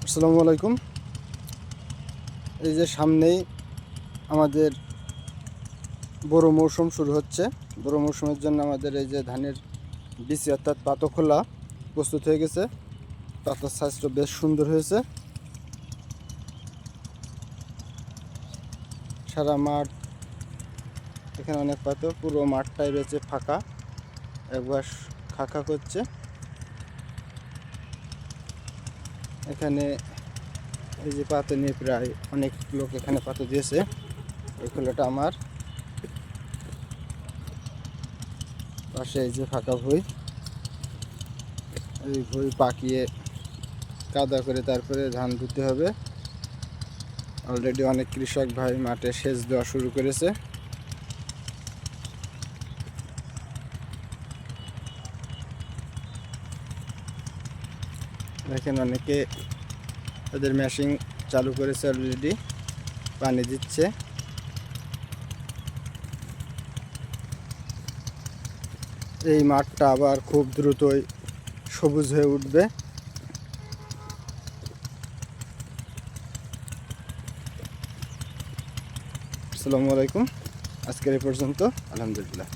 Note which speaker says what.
Speaker 1: আসসালামু আলাইকুম। এই যে সামনেই আমাদের বড় মৌসুম শুরু হচ্ছে। বড় মৌসুমের জন্য আমাদের এই যে ধানের বিচি অর্থাৎ পাতা খোলা প্রস্তুত হয়ে গেছে। পাতার সাইজটা বেশ সুন্দর হয়েছে। সারা মাঠ এখানে অনেক পাতা, পুরো মাঠটাই রয়েছে ফাঁকা, একবার খাঁকা করছে। এখানে এই যে পাতা নিয়ে প্রায় অনেক লোক এখানে পাতা দিয়েছে। এই খোলাটা আমার পাশে এই যে ফাঁকা ভুঁই, এই ভুঁই পাকিয়ে কাদা করে তারপরে ধান দিতে হবে। অলরেডি অনেক কৃষক ভাই মাঠে সেচ দেওয়া শুরু করেছে। দেখেন অনেকে তাদের মেশিন চালু করেছে, অলরেডি পানি দিচ্ছে। এই মাঠটা আবার খুব দ্রুতই সবুজ হয়ে উঠবে। আসসালামু আলাইকুম। আজকের এই পর্যন্ত, আলহামদুলিল্লাহ।